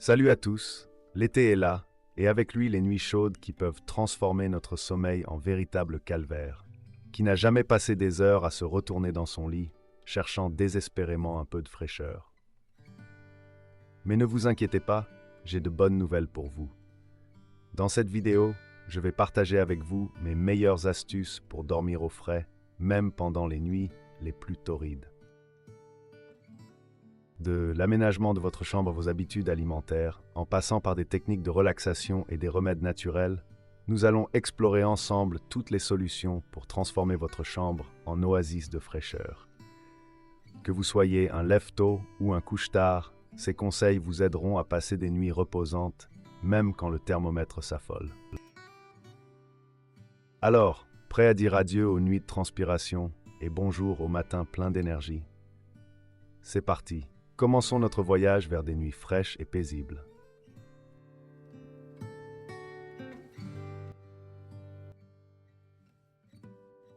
Salut à tous, l'été est là, et avec lui les nuits chaudes qui peuvent transformer notre sommeil en véritable calvaire. Qui n'a jamais passé des heures à se retourner dans son lit, cherchant désespérément un peu de fraîcheur. Mais ne vous inquiétez pas, j'ai de bonnes nouvelles pour vous. Dans cette vidéo, je vais partager avec vous mes meilleures astuces pour dormir au frais, même pendant les nuits les plus torrides. De l'aménagement de votre chambre à vos habitudes alimentaires, en passant par des techniques de relaxation et des remèdes naturels, nous allons explorer ensemble toutes les solutions pour transformer votre chambre en oasis de fraîcheur. Que vous soyez un lève-tôt ou un couche-tard, ces conseils vous aideront à passer des nuits reposantes, même quand le thermomètre s'affole. Alors, prêt à dire adieu aux nuits de transpiration et bonjour au matin plein d'énergie? C'est parti, commençons notre voyage vers des nuits fraîches et paisibles.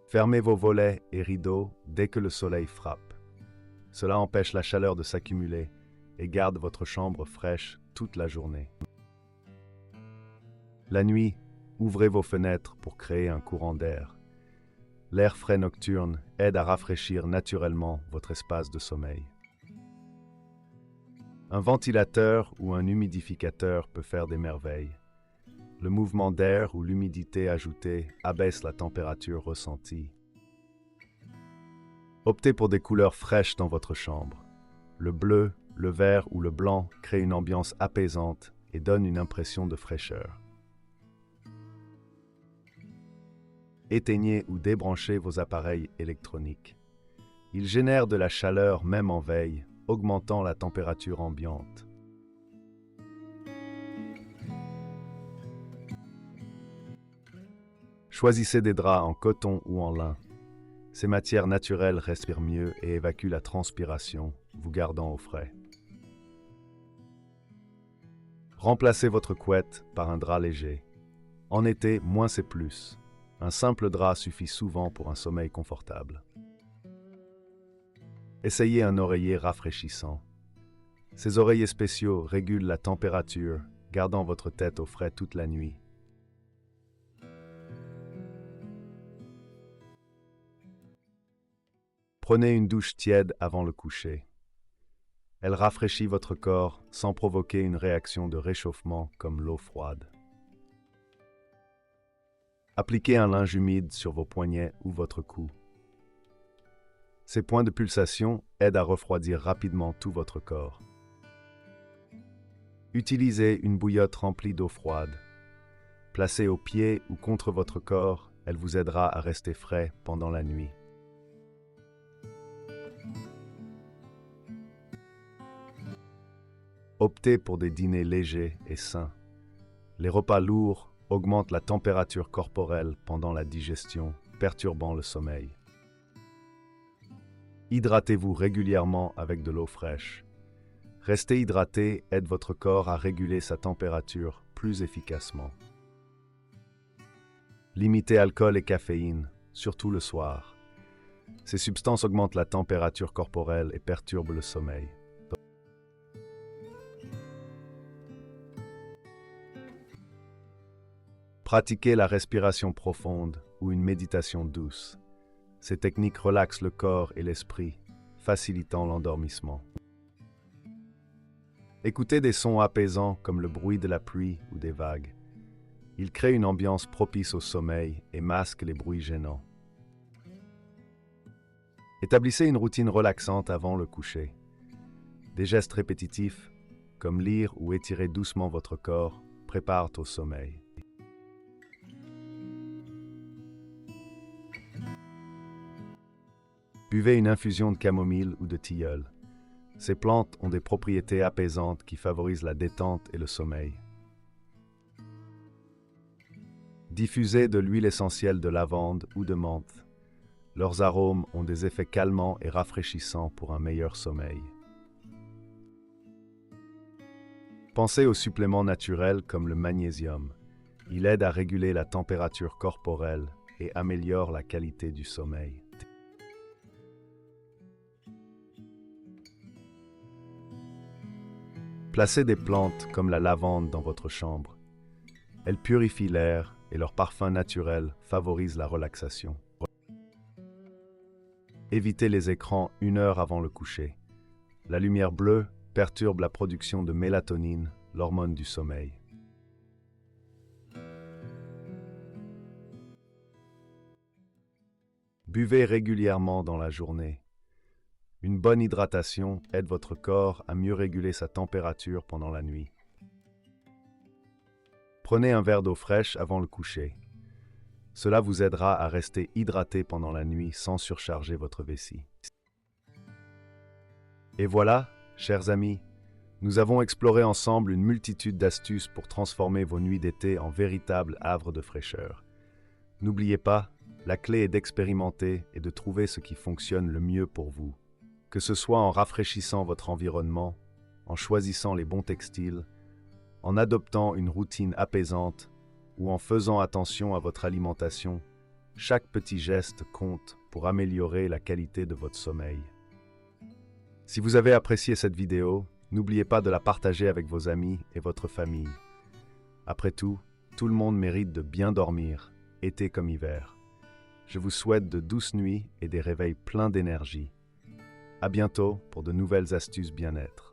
Fermez vos volets et rideaux dès que le soleil frappe. Cela empêche la chaleur de s'accumuler et garde votre chambre fraîche toute la journée. La nuit, ouvrez vos fenêtres pour créer un courant d'air. L'air frais nocturne aide à rafraîchir naturellement votre espace de sommeil. Un ventilateur ou un humidificateur peut faire des merveilles. Le mouvement d'air ou l'humidité ajoutée abaisse la température ressentie. Optez pour des couleurs fraîches dans votre chambre. Le bleu, le vert ou le blanc créent une ambiance apaisante et donnent une impression de fraîcheur. Éteignez ou débranchez vos appareils électroniques. Ils génèrent de la chaleur même en veille, augmentant la température ambiante. Choisissez des draps en coton ou en lin. Ces matières naturelles respirent mieux et évacuent la transpiration, vous gardant au frais. Remplacez votre couette par un drap léger. En été, moins c'est plus. Un simple drap suffit souvent pour un sommeil confortable. Essayez un oreiller rafraîchissant. Ces oreillers spéciaux régulent la température, gardant votre tête au frais toute la nuit. Prenez une douche tiède avant le coucher. Elle rafraîchit votre corps sans provoquer une réaction de réchauffement comme l'eau froide. Appliquez un linge humide sur vos poignets ou votre cou. Ces points de pulsation aident à refroidir rapidement tout votre corps. Utilisez une bouillotte remplie d'eau froide. Placée au pied ou contre votre corps, elle vous aidera à rester frais pendant la nuit. Optez pour des dîners légers et sains. Les repas lourds augmentent la température corporelle pendant la digestion, perturbant le sommeil. Hydratez-vous régulièrement avec de l'eau fraîche. Rester hydraté aide votre corps à réguler sa température plus efficacement. Limitez alcool et caféine, surtout le soir. Ces substances augmentent la température corporelle et perturbent le sommeil. Pratiquez la respiration profonde ou une méditation douce. Ces techniques relaxent le corps et l'esprit, facilitant l'endormissement. Écoutez des sons apaisants comme le bruit de la pluie ou des vagues. Ils créent une ambiance propice au sommeil et masquent les bruits gênants. Établissez une routine relaxante avant le coucher. Des gestes répétitifs, comme lire ou étirer doucement votre corps, préparent au sommeil. Buvez une infusion de camomille ou de tilleul. Ces plantes ont des propriétés apaisantes qui favorisent la détente et le sommeil. Diffusez de l'huile essentielle de lavande ou de menthe. Leurs arômes ont des effets calmants et rafraîchissants pour un meilleur sommeil. Pensez aux suppléments naturels comme le magnésium. Il aide à réguler la température corporelle et améliore la qualité du sommeil. Placez des plantes comme la lavande dans votre chambre. Elles purifient l'air et leur parfum naturel favorise la relaxation. Évitez les écrans 1 heure avant le coucher. La lumière bleue perturbe la production de mélatonine, l'hormone du sommeil. Buvez régulièrement dans la journée. Une bonne hydratation aide votre corps à mieux réguler sa température pendant la nuit. Prenez un verre d'eau fraîche avant le coucher. Cela vous aidera à rester hydraté pendant la nuit sans surcharger votre vessie. Et voilà, chers amis, nous avons exploré ensemble une multitude d'astuces pour transformer vos nuits d'été en véritables havres de fraîcheur. N'oubliez pas, la clé est d'expérimenter et de trouver ce qui fonctionne le mieux pour vous. Que ce soit en rafraîchissant votre environnement, en choisissant les bons textiles, en adoptant une routine apaisante ou en faisant attention à votre alimentation, chaque petit geste compte pour améliorer la qualité de votre sommeil. Si vous avez apprécié cette vidéo, n'oubliez pas de la partager avec vos amis et votre famille. Après tout le monde mérite de bien dormir, été comme hiver. Je vous souhaite de douces nuits et des réveils pleins d'énergie. À bientôt pour de nouvelles astuces bien-être.